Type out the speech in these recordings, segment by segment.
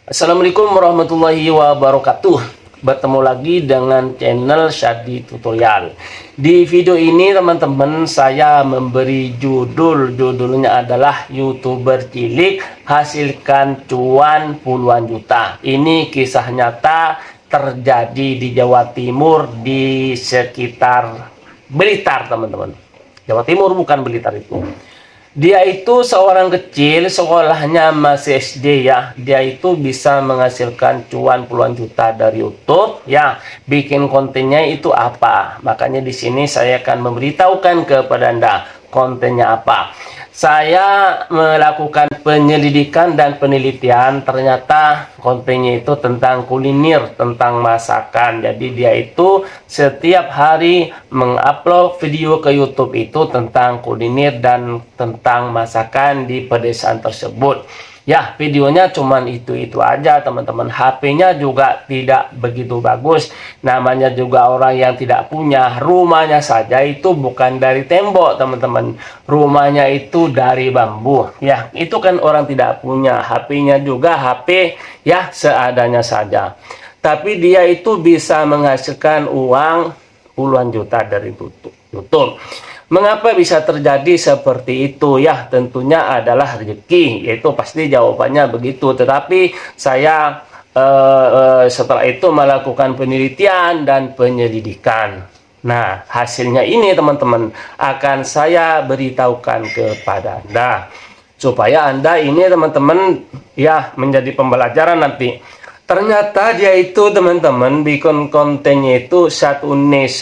Assalamualaikum warahmatullahi wabarakatuh. Bertemu lagi dengan channel Syadi Tutorial. Di video ini teman-teman saya memberi judulnya adalah YouTuber cilik hasilkan cuan puluhan juta. Ini kisah nyata terjadi di Jawa Timur di sekitar Blitar teman-teman. Jawa Timur, bukan Blitar itu. Dia itu seorang kecil, sekolahnya masih SD ya. Dia itu bisa menghasilkan cuan puluhan juta dari YouTube ya. Bikin kontennya itu apa? Makanya di sini saya akan memberitahukan kepada Anda kontennya apa. Saya melakukan penyelidikan dan penelitian, ternyata kontennya itu tentang kuliner, tentang masakan. Jadi dia itu setiap hari mengupload video ke YouTube itu tentang kuliner dan tentang masakan di pedesaan tersebut. Ya, videonya cuman itu aja teman-teman. HP-nya juga tidak begitu bagus. Namanya juga orang yang tidak punya. Rumahnya saja itu bukan dari tembok teman-teman. Rumahnya itu dari bambu. Ya, itu kan orang tidak punya. HP-nya juga HP ya seadanya saja. Tapi dia itu bisa menghasilkan uang puluhan juta dari YouTube. Mengapa bisa terjadi seperti itu? Ya, tentunya adalah rezeki. Itu pasti jawabannya begitu. Tetapi saya setelah itu melakukan penelitian dan penyelidikan. Nah, hasilnya ini teman-teman akan saya beritahukan kepada Anda. Supaya Anda ini teman-teman ya menjadi pembelajaran nanti. Ternyata dia itu teman-teman bikin kontennya itu satu niche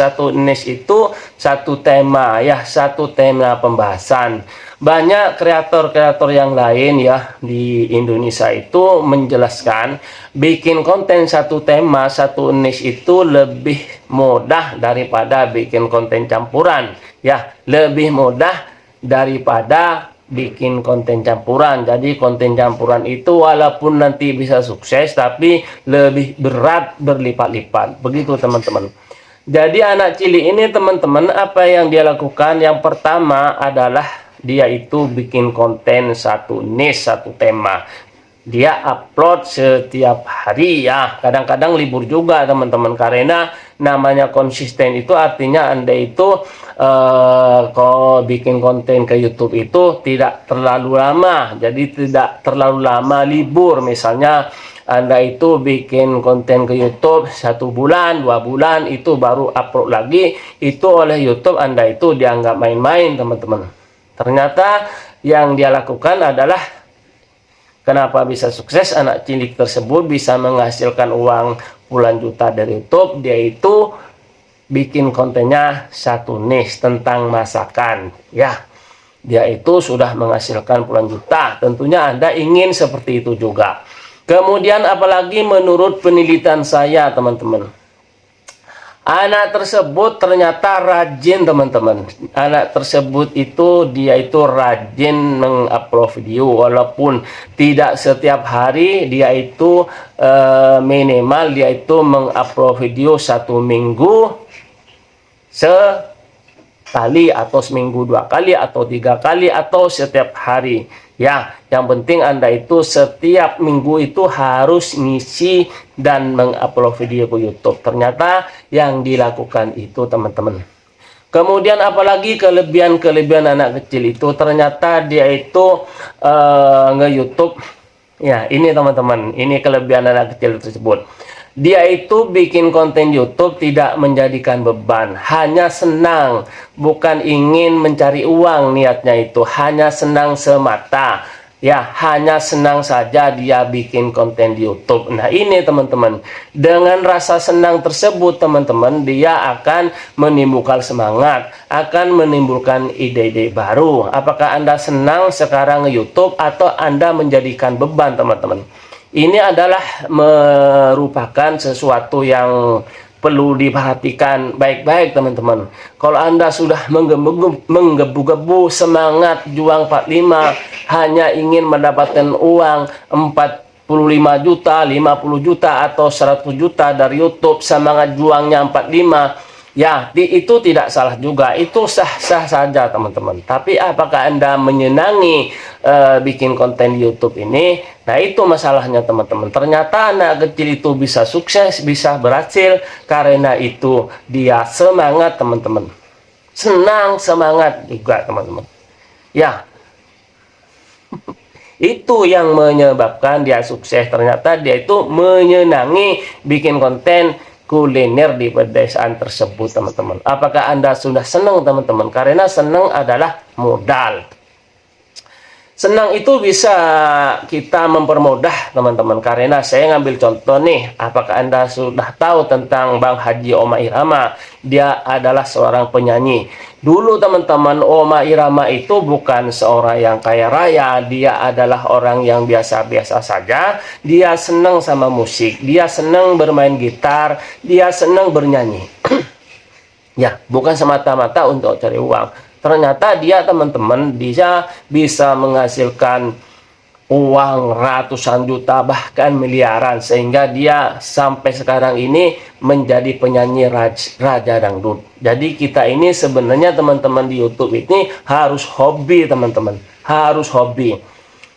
itu satu tema ya, satu tema pembahasan. Banyak kreator-kreator yang lain ya di Indonesia itu menjelaskan bikin konten satu tema, satu niche itu lebih mudah daripada bikin konten campuran ya, lebih mudah daripada bikin konten campuran. Jadi konten campuran itu walaupun nanti bisa sukses tapi lebih berat berlipat-lipat. Begitu teman-teman. Jadi anak cilik ini teman-teman apa yang dia lakukan? Yang pertama adalah dia itu bikin konten satu niche, satu tema. Dia upload setiap hari ya, kadang-kadang libur juga teman-teman, karena namanya konsisten itu artinya Anda itu kalau bikin konten ke YouTube itu tidak terlalu lama, jadi tidak terlalu lama libur. Misalnya Anda itu bikin konten ke YouTube 1 bulan, 2 bulan itu baru upload lagi, itu oleh YouTube Anda itu dianggap main-main teman-teman. Ternyata yang dia lakukan adalah kenapa bisa sukses anak cilik tersebut bisa menghasilkan uang puluhan juta dari YouTube? Dia itu bikin kontennya satu niche tentang masakan ya. Dia itu sudah menghasilkan puluhan juta. Tentunya Anda ingin seperti itu juga. Kemudian apalagi menurut penelitian saya teman-teman, anak tersebut ternyata rajin teman-teman. Anak tersebut itu dia itu rajin mengupload video, walaupun tidak setiap hari. Dia itu minimal dia itu mengupload video 1 minggu sekali, atau seminggu 2 kali, atau 3 kali, atau setiap hari. Ya, yang penting Anda itu setiap minggu itu harus ngisi dan mengupload video ke YouTube. Ternyata yang dilakukan itu teman-teman. Kemudian apalagi kelebihan anak kecil itu, ternyata dia itu nge-YouTube. Ya, ini teman-teman, ini kelebihan anak kecil tersebut. Dia itu bikin konten YouTube tidak menjadikan beban, hanya senang, bukan ingin mencari uang niatnya itu, hanya senang semata. Ya, hanya senang saja dia bikin konten di YouTube. Nah, ini teman-teman, dengan rasa senang tersebut teman-teman, dia akan menimbulkan semangat, akan menimbulkan ide-ide baru. Apakah Anda senang sekarang nge-YouTube atau Anda menjadikan beban teman-teman? Ini adalah merupakan sesuatu yang perlu diperhatikan baik-baik teman-teman. Kalau Anda sudah menggebu-gebu semangat juang 45, hanya ingin mendapatkan uang 45 juta, 50 juta, atau 100 juta dari YouTube, semangat juangnya 45, Ya, itu tidak salah juga, itu sah-sah saja teman-teman. Tapi apakah Anda menyenangi bikin konten di YouTube ini? Nah, itu masalahnya teman-teman. Ternyata anak kecil itu bisa sukses, bisa berhasil, karena itu dia semangat teman-teman. Senang, semangat juga teman-teman. Ya, itu yang menyebabkan dia sukses. Ternyata dia itu menyenangi bikin konten kuliner di pedesaan tersebut teman-teman. Apakah Anda sudah senang teman-teman? Karena senang adalah modal. Senang itu bisa kita mempermudah teman-teman. Karena saya ngambil contoh nih. Apakah Anda sudah tahu tentang Bang Haji Oma Irama? Dia adalah seorang penyanyi. Dulu teman-teman, Oma Irama itu bukan seorang yang kaya raya. Dia adalah orang yang biasa-biasa saja. Dia senang sama musik. Dia senang bermain gitar. Dia senang bernyanyi. Ya, bukan semata-mata untuk cari uang. Ternyata dia teman-teman bisa menghasilkan uang ratusan juta bahkan miliaran, sehingga dia sampai sekarang ini menjadi penyanyi raja dangdut. Jadi kita ini sebenarnya teman-teman di YouTube ini harus hobi teman-teman, harus hobi.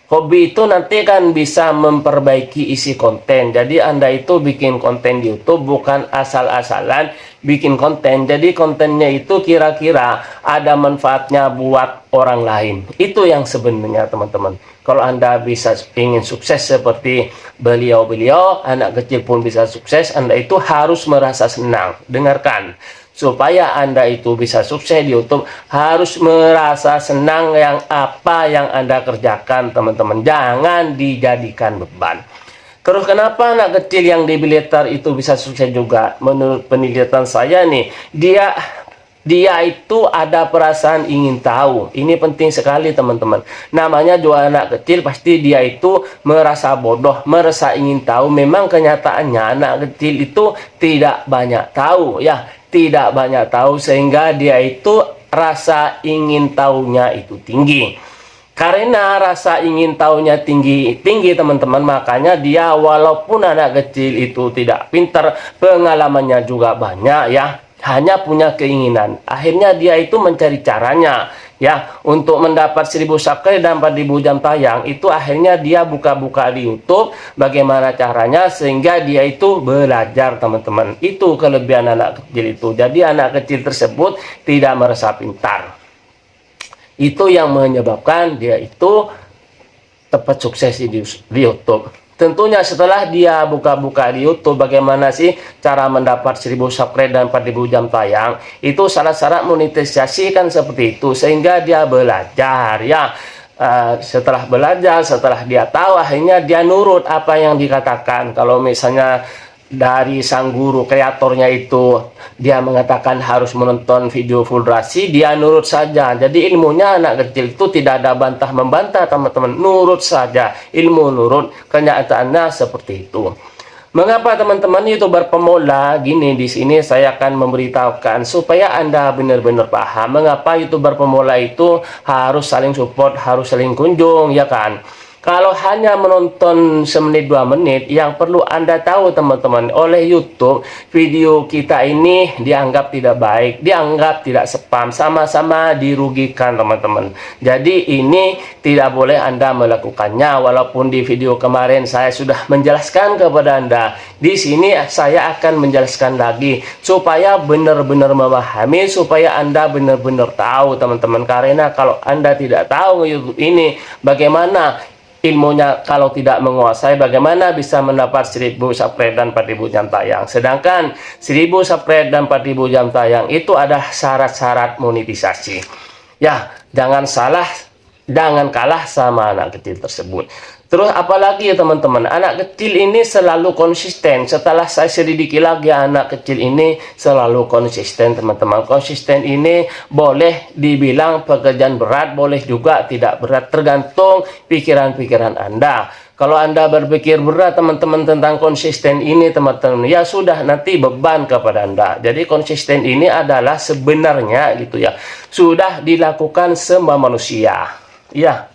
Hobi itu nanti kan bisa memperbaiki isi konten. Jadi Anda itu bikin konten di YouTube bukan asal-asalan bikin konten. Jadi kontennya itu kira-kira ada manfaatnya buat orang lain. Itu yang sebenarnya teman-teman. Kalau Anda bisa ingin sukses seperti beliau-beliau, anak kecil pun bisa sukses, Anda itu harus merasa senang. Dengarkan. Supaya Anda itu bisa sukses di YouTube, harus merasa senang apa yang Anda kerjakan teman-teman. Jangan dijadikan beban. Terus kenapa anak kecil yang di Blitar itu bisa sukses juga? Menurut penelitian saya nih, dia itu ada perasaan ingin tahu. Ini penting sekali teman-teman. Namanya juga anak kecil, pasti dia itu merasa bodoh, merasa ingin tahu. Memang kenyataannya anak kecil itu tidak banyak tahu ya. Tidak banyak tahu, sehingga dia itu rasa ingin tahunya itu tinggi. Karena rasa ingin tahunya tinggi teman-teman, makanya dia walaupun anak kecil itu tidak pintar, pengalamannya juga banyak ya, hanya punya keinginan. Akhirnya dia itu mencari caranya ya untuk mendapat 1000 subscribe dan 4000 jam tayang. Itu akhirnya dia buka-buka di YouTube bagaimana caranya, sehingga dia itu belajar teman-teman. Itu kelebihan anak kecil itu. Jadi anak kecil tersebut tidak merasa pintar. Itu yang menyebabkan dia itu tepat sukses di YouTube. Tentunya setelah dia buka-buka di YouTube bagaimana sih cara mendapat 1000 subscribe dan 4000 jam tayang, itu syarat-syarat monetisasi kan seperti itu, sehingga dia belajar ya. Setelah belajar, setelah dia tahu, akhirnya dia nurut apa yang dikatakan. Kalau misalnya dari sang guru kreatornya itu dia mengatakan harus menonton video full durasi, dia nurut saja. Jadi ilmunya anak kecil itu tidak ada bantah membantah teman-teman, nurut saja, ilmu nurut. Kenyataannya seperti itu. Mengapa teman-teman YouTuber pemula gini, di sini saya akan memberitahukan supaya Anda benar-benar paham mengapa YouTuber pemula itu harus saling support, harus saling kunjung ya kan. Kalau hanya menonton semenit 2 menit, yang perlu Anda tahu teman-teman, oleh YouTube video kita ini dianggap tidak baik, dianggap tidak spam, sama-sama dirugikan teman-teman. Jadi ini tidak boleh Anda melakukannya. Walaupun di video kemarin saya sudah menjelaskan kepada Anda, di sini saya akan menjelaskan lagi supaya benar-benar memahami, supaya Anda benar-benar tahu teman-teman. Karena kalau Anda tidak tahu YouTube ini bagaimana ilmunya, kalau tidak menguasai, bagaimana bisa mendapat 1000 subscribe dan 4000 jam tayang. Sedangkan 1000 subscribe dan 4000 jam tayang itu ada syarat-syarat monetisasi. Ya, jangan kalah sama anak kecil tersebut. Terus apalagi ya teman-teman, anak kecil ini selalu konsisten. Setelah saya selidiki lagi, anak kecil ini selalu konsisten teman-teman. Konsisten ini boleh dibilang pekerjaan berat, boleh juga tidak berat, tergantung pikiran-pikiran Anda. Kalau Anda berpikir berat teman-teman tentang konsisten ini teman-teman, ya sudah, nanti beban kepada Anda. Jadi konsisten ini adalah sebenarnya gitu ya, sudah dilakukan semua manusia. Ya,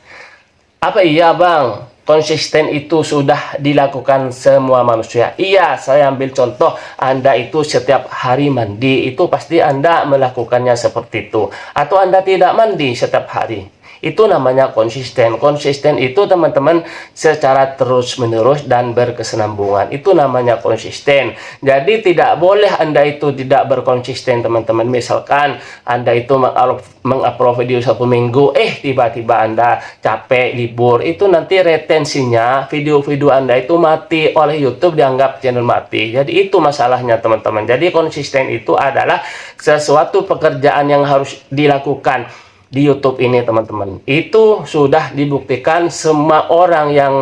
apa iya Bang? konsisten itu sudah dilakukan semua manusia. Iya, saya ambil contoh, Anda itu setiap hari mandi, itu pasti Anda melakukannya seperti itu. Atau Anda tidak mandi setiap hari. Itu namanya konsisten. Konsisten itu teman-teman secara terus-menerus dan berkesinambungan. Itu namanya konsisten. Jadi tidak boleh Anda itu tidak berkonsisten, teman-teman. Misalkan Anda itu mengupload video 1 minggu, tiba-tiba Anda capek, libur. Itu nanti retensinya, video-video Anda itu mati oleh YouTube, dianggap channel mati. Jadi itu masalahnya, teman-teman. Jadi konsisten itu adalah sesuatu pekerjaan yang harus dilakukan di YouTube ini, teman-teman. Itu sudah dibuktikan semua orang yang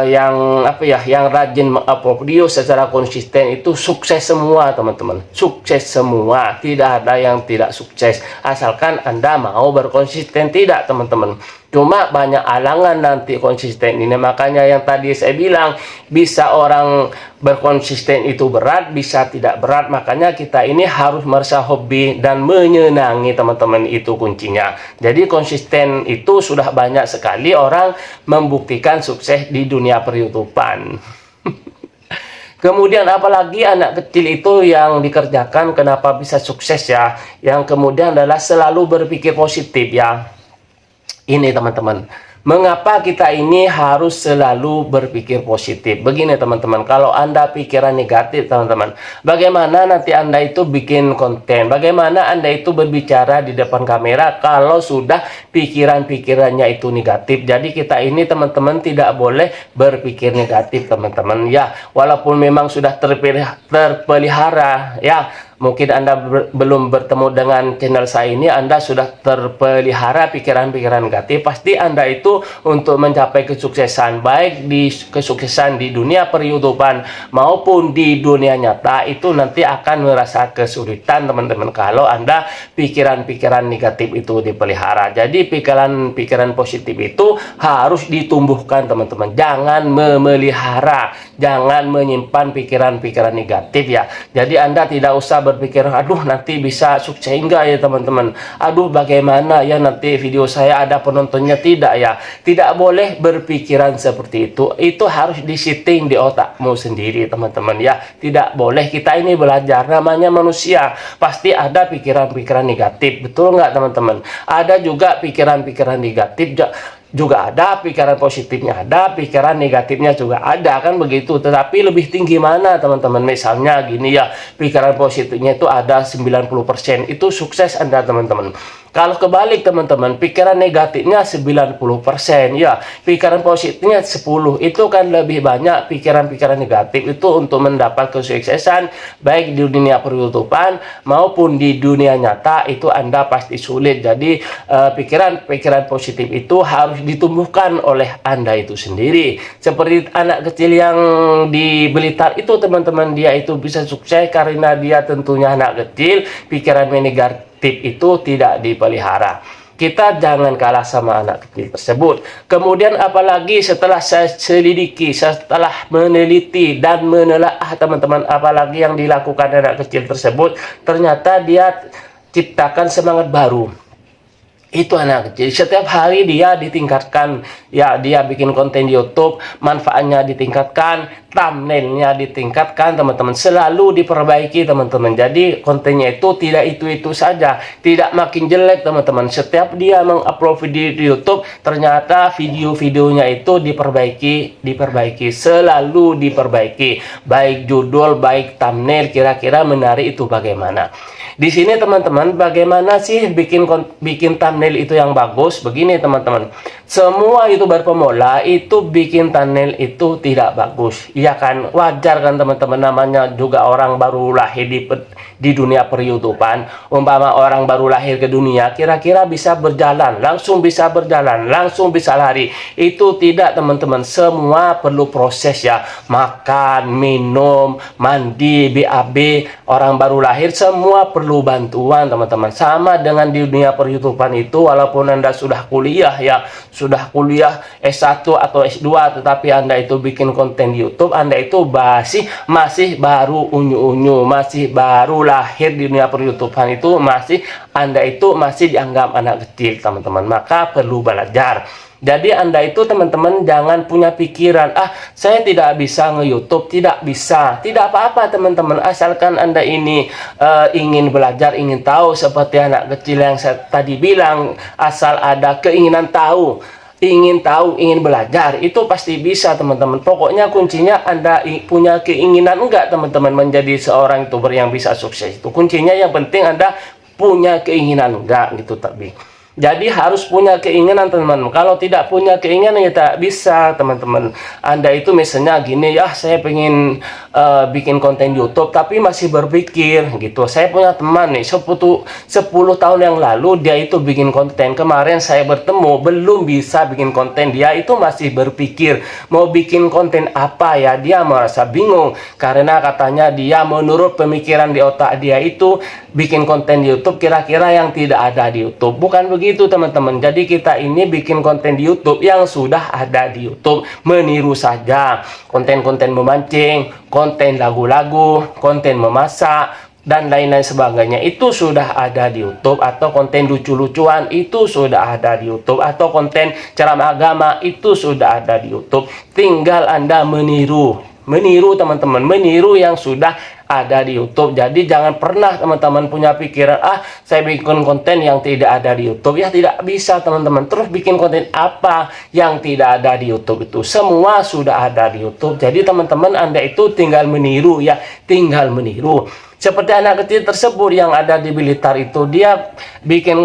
yang rajin mengupload video secara konsisten itu sukses semua, teman-teman. Sukses semua, tidak ada yang tidak sukses, asalkan Anda mau berkonsisten. Tidak, teman-teman, cuma banyak alangan nanti konsisten ini. Makanya yang tadi saya bilang, bisa orang berkonsisten itu berat, bisa tidak berat. Makanya kita ini harus merasa hobi dan menyenangi, teman-teman. Itu kuncinya. Jadi konsisten itu sudah banyak sekali orang membuktikan sukses di dunia per-YouTubean. Kemudian apalagi anak kecil itu yang dikerjakan kenapa bisa sukses ya? Yang kemudian adalah selalu berpikir positif ya. Ini, teman-teman, mengapa kita ini harus selalu berpikir positif? Begini, teman-teman, kalau Anda pikiran negatif, teman-teman, bagaimana nanti Anda itu bikin konten? Bagaimana Anda itu berbicara di depan kamera kalau sudah pikiran-pikirannya itu negatif? Jadi kita ini, teman-teman, tidak boleh berpikir negatif, teman-teman. Ya, walaupun memang sudah terpelihara, ya, mungkin Anda belum bertemu dengan channel saya ini, Anda sudah terpelihara pikiran-pikiran negatif. Pasti Anda itu untuk mencapai kesuksesan, baik di kesuksesan di dunia per-YouTubean maupun di dunia nyata, itu nanti akan merasa kesulitan, teman-teman, kalau Anda pikiran-pikiran negatif itu dipelihara. Jadi pikiran-pikiran positif itu harus ditumbuhkan, teman-teman. Jangan memelihara, jangan menyimpan pikiran-pikiran negatif ya. Jadi Anda tidak usah berpikir, aduh nanti bisa sukses enggak ya, teman-teman, aduh bagaimana ya nanti video saya ada penontonnya. Tidak ya, tidak boleh berpikiran seperti itu. Itu harus disetting di otakmu sendiri, teman-teman ya. Tidak boleh. Kita ini belajar, namanya manusia, pasti ada pikiran-pikiran negatif, betul nggak, teman-teman? Ada juga pikiran-pikiran negatif, juga ada pikiran positifnya, ada pikiran negatifnya juga ada, kan begitu. Tetapi lebih tinggi mana, teman-teman? Misalnya gini ya, pikiran positifnya itu ada 90%, itu sukses Anda, teman-teman. Kalau kebalik, teman-teman, pikiran negatifnya 90%, ya, pikiran positifnya 10, itu kan lebih banyak pikiran-pikiran negatif itu untuk mendapat kesuksesan baik di dunia per-YouTubean maupun di dunia nyata. Itu Anda pasti sulit. Jadi pikiran-pikiran positif itu harus ditumbuhkan oleh Anda itu sendiri. Seperti anak kecil yang di Blitar itu, teman-teman, dia itu bisa sukses karena dia tentunya anak kecil, pikiran negatif itu tidak dipelihara. Kita jangan kalah sama anak kecil tersebut. Kemudian apalagi setelah saya selidiki, setelah meneliti dan menelaah, teman-teman, apalagi yang dilakukan anak kecil tersebut, ternyata dia ciptakan semangat baru. Itu anak kecil, setiap hari dia ditingkatkan ya, dia bikin konten di YouTube, manfaatnya ditingkatkan, thumbnailnya ditingkatkan, teman-teman, selalu diperbaiki, teman-teman. Jadi kontennya itu tidak itu saja, tidak makin jelek, teman-teman. Setiap dia mengupload video di YouTube, ternyata video-videonya itu diperbaiki, selalu diperbaiki, baik judul, baik thumbnail, kira-kira menarik itu bagaimana. Di sini, teman-teman, bagaimana sih bikin thumbnail itu yang bagus? Begini, teman-teman, semua YouTuber pemula itu bikin thumbnail itu tidak bagus, iya kan? Wajar kan, teman-teman, namanya juga orang baru lahir di dunia per-YouTubean. Umpama orang baru lahir ke dunia, kira-kira bisa berjalan, langsung bisa lari. Itu tidak, teman-teman, semua perlu proses ya, makan, minum, mandi, BAB. Orang baru lahir semua perlu bantuan, teman-teman. Sama dengan di dunia per-YouTubean itu, walaupun Anda sudah kuliah ya, sudah kuliah S1 atau S2, tetapi Anda itu bikin konten di YouTube, Anda itu masih baru unyu-unyu, masih baru lahir di dunia per-YouTubean itu, Anda itu masih dianggap anak kecil, teman-teman. Maka perlu belajar. Jadi Anda itu teman-teman jangan punya pikiran, saya tidak bisa nge-YouTube, tidak bisa. Tidak apa-apa teman-teman, asalkan Anda ini ingin belajar, ingin tahu seperti anak kecil yang saya tadi bilang, asal ada keinginan tahu, ingin belajar, itu pasti bisa teman-teman. Pokoknya kuncinya Anda punya keinginan enggak teman-teman menjadi seorang YouTuber yang bisa sukses. Itu kuncinya, yang penting Anda punya keinginan enggak gitu. Tapi jadi harus punya keinginan teman-teman. Kalau tidak punya keinginan ya tak bisa teman-teman. Anda itu misalnya gini, ya saya pengen bikin konten YouTube tapi masih berpikir gitu. Saya punya teman nih 10 tahun yang lalu dia itu bikin konten. Kemarin saya bertemu belum bisa bikin konten. Dia itu masih berpikir mau bikin konten apa ya. Dia merasa bingung karena katanya dia menurut pemikiran di otak dia itu bikin konten di YouTube kira-kira yang tidak ada di YouTube. Bukan begitu teman-teman. Jadi kita ini bikin konten di YouTube yang sudah ada di YouTube, meniru saja. Konten-konten memancing, konten lagu-lagu, konten memasak, dan lain-lain sebagainya itu sudah ada di YouTube. Atau konten lucu-lucuan itu sudah ada di YouTube. Atau konten ceramah agama itu sudah ada di YouTube. Tinggal Anda meniru teman-teman, meniru yang sudah ada di YouTube. Jadi jangan pernah teman-teman punya pikiran, saya bikin konten yang tidak ada di YouTube. Ya tidak bisa teman-teman. Terus bikin konten apa yang tidak ada di YouTube itu? Semua sudah ada di YouTube. Jadi teman-teman Anda itu tinggal meniru ya, tinggal meniru. Seperti anak kecil tersebut yang ada di Blitar itu, dia bikin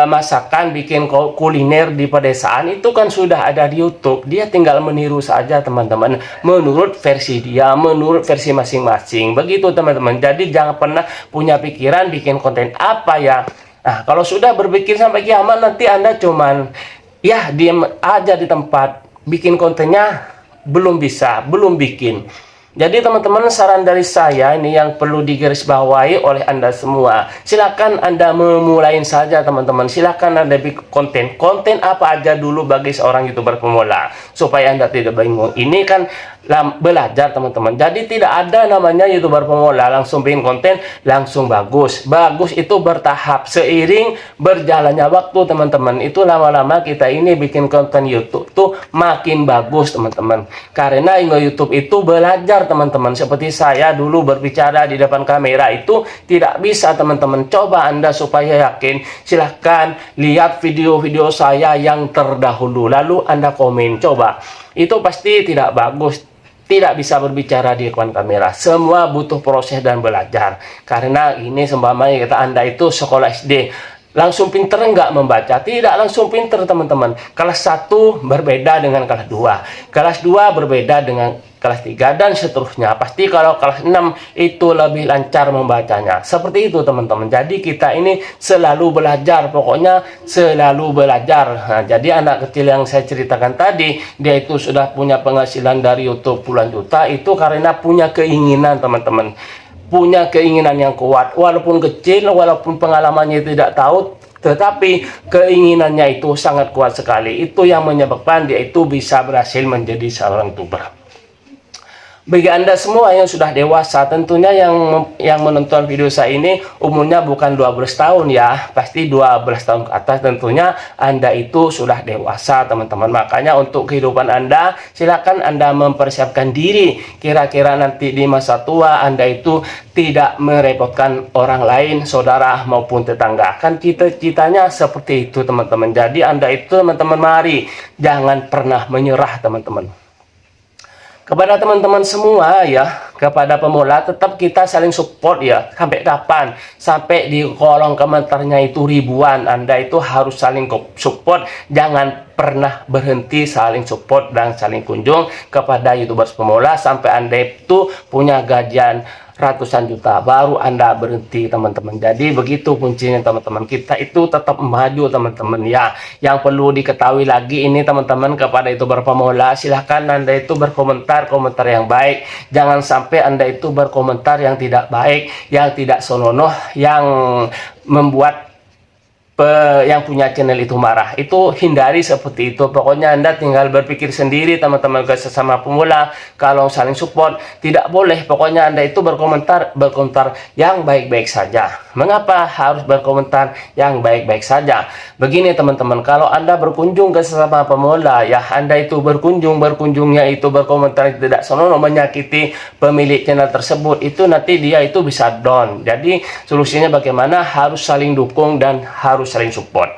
masakan, bikin kuliner di pedesaan itu kan sudah ada di YouTube. Dia tinggal meniru saja teman-teman, menurut versi dia, menurut versi masing-masing. Begitu teman-teman. Jadi jangan pernah punya pikiran bikin konten apa ya. Nah, kalau sudah berpikir sampai kiamat nanti Anda cuman ya diem aja di tempat, bikin kontennya belum bisa, belum bikin. Jadi teman-teman, saran dari saya ini yang perlu digarisbawahi oleh Anda semua. Silakan Anda memulai saja teman-teman. Silakan Anda bikin konten apa aja dulu bagi seorang YouTuber pemula supaya Anda tidak bingung. Ini kan belajar teman-teman. Jadi tidak ada namanya YouTuber pemula langsung bikin konten langsung bagus. Bagus itu bertahap, seiring berjalannya waktu teman-teman. Itu lama-lama kita ini bikin konten YouTube tuh makin bagus teman-teman. Karena YouTube itu belajar teman-teman. Seperti saya dulu berbicara di depan kamera itu tidak bisa teman-teman. Coba Anda supaya yakin, silahkan lihat video-video saya yang terdahulu lalu Anda komen. Coba, itu pasti tidak bagus, tidak bisa berbicara di depan kamera. Semua butuh proses dan belajar. Karena ini seumpamanya kita Anda itu sekolah SD, langsung pinter enggak membaca? Tidak langsung pinter teman-teman. Kelas 1 berbeda dengan kelas 2. Kelas 2 berbeda dengan kelas 3 dan seterusnya. Pasti kalau kelas 6 itu lebih lancar membacanya. Seperti itu teman-teman. Jadi kita ini selalu belajar. Pokoknya selalu belajar. Nah, jadi anak kecil yang saya ceritakan tadi, dia itu sudah punya penghasilan dari YouTube puluhan juta. Itu karena punya keinginan teman-teman. Punya keinginan yang kuat. Walaupun kecil, walaupun pengalamannya tidak tahu, tetapi keinginannya itu sangat kuat sekali. Itu yang menyebabkan dia itu bisa berhasil menjadi seorang YouTuber. Bagi Anda semua yang sudah dewasa, tentunya yang menonton video saya ini umurnya bukan 12 tahun ya, pasti 12 tahun ke atas. Tentunya Anda itu sudah dewasa teman-teman. Makanya untuk kehidupan Anda, silakan Anda mempersiapkan diri. Kira-kira nanti di masa tua Anda itu tidak merepotkan orang lain, saudara maupun tetangga. Kan cita-citanya seperti itu teman-teman. Jadi Anda itu teman-teman, mari jangan pernah menyerah teman-teman. Kepada teman-teman semua ya, kepada pemula, tetap kita saling support ya. Sampai kapan? Sampai di kolom komentarnya itu ribuan. Anda itu harus saling support. Jangan pernah berhenti saling support dan saling kunjung kepada YouTubers pemula sampai Anda itu punya gajian ratusan juta, baru Anda berhenti teman-teman. Jadi begitu kuncinya teman-teman. Kita itu tetap maju teman-teman ya. Yang perlu diketahui lagi ini teman-teman, kepada YouTuber pemula, silahkan Anda itu berkomentar yang baik. Jangan sampai Anda itu berkomentar yang tidak baik, yang tidak senonoh, yang membuat yang punya channel itu marah. Itu hindari seperti itu. Pokoknya Anda tinggal berpikir sendiri, teman-teman ke sesama pemula. Kalau saling support tidak boleh. Pokoknya Anda itu berkomentar yang baik-baik saja. Mengapa harus berkomentar yang baik-baik saja? Begini teman-teman, kalau Anda berkunjung ke sesama pemula, ya Anda itu berkunjungnya itu berkomentar tidak senonoh menyakiti pemilik channel tersebut, itu nanti dia itu bisa down. Jadi solusinya bagaimana? Harus saling dukung dan harus saling support.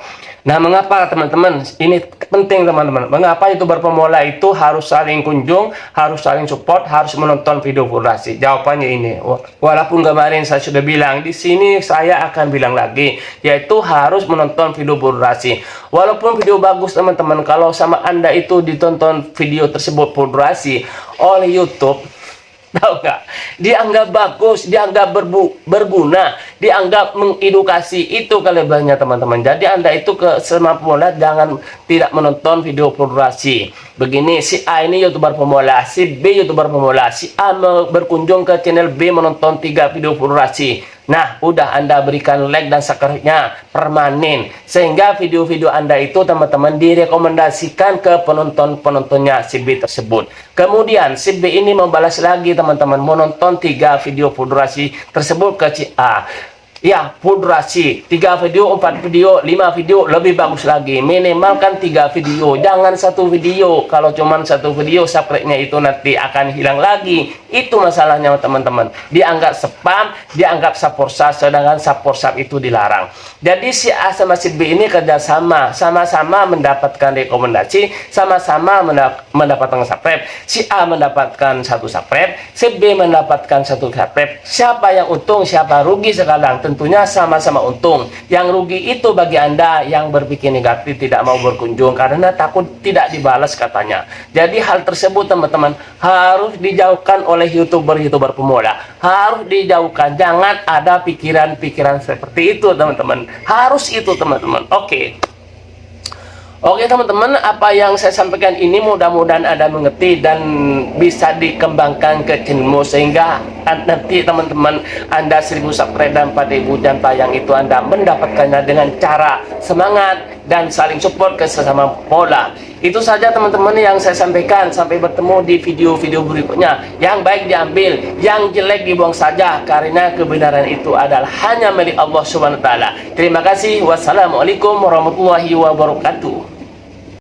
Nah, mengapa teman-teman? Ini penting teman-teman. Mengapa YouTuber pemula itu harus saling kunjung, harus saling support, harus menonton video durasi? Jawabannya ini. Walaupun kemarin saya sudah bilang, di sini saya akan bilang lagi, yaitu harus menonton video durasi. Walaupun video bagus teman-teman, kalau sama Anda itu ditonton video tersebut durasi oleh YouTube, tahu nggak? Dianggap bagus, dianggap berguna, dianggap mengedukasi, itu kelebihannya teman-teman. Jadi Anda itu ke semua pemula jangan tidak menonton video durasi. Begini, si A ini YouTuber pemula, si B YouTuber pemula, si A berkunjung ke channel B menonton 3 video durasi. Nah, udah Anda berikan like dan subscribe-nya permanen, sehingga video-video Anda itu teman-teman direkomendasikan ke penonton-penontonnya si B tersebut. Kemudian si B ini membalas lagi teman-teman, menonton 3 video durasi tersebut ke si A. Ya, durasi 3 video, 4 video, 5 video, lebih bagus lagi. Minimalkan 3 video, jangan 1 video. Kalau cuman 1 video, subscribe-nya itu nanti akan hilang lagi. Itu masalahnya teman-teman. Dianggap spam, dianggap saporsa, sedangkan saporsa itu dilarang. Jadi si A sama si B ini kerjasama, sama-sama mendapatkan rekomendasi, sama-sama mendapatkan subscribe. Si A mendapatkan 1 subscribe, si B mendapatkan 1 subscribe. Siapa yang untung, siapa rugi sekarang? Tentunya sama-sama untung. Yang rugi itu bagi Anda yang berpikir negatif, tidak mau berkunjung karena takut tidak dibalas katanya. Jadi hal tersebut teman-teman harus dijauhkan oleh YouTuber pemula. Harus dijauhkan. Jangan ada pikiran-pikiran seperti itu teman-teman. Harus itu teman-teman. Oke teman-teman, apa yang saya sampaikan ini mudah-mudahan Anda mengerti dan bisa dikembangkan ke channelmu, sehingga nanti teman-teman Anda 1000 subscribe dan 4000 jam tayang itu Anda mendapatkannya dengan cara semangat dan saling support ke sesama pemula. Itu saja teman-teman yang saya sampaikan. Sampai bertemu di video-video berikutnya. Yang baik diambil, yang jelek dibuang saja, karena kebenaran itu adalah hanya milik Allah Subhanahu wa taala. Terima kasih. Wassalamualaikum warahmatullahi wabarakatuh.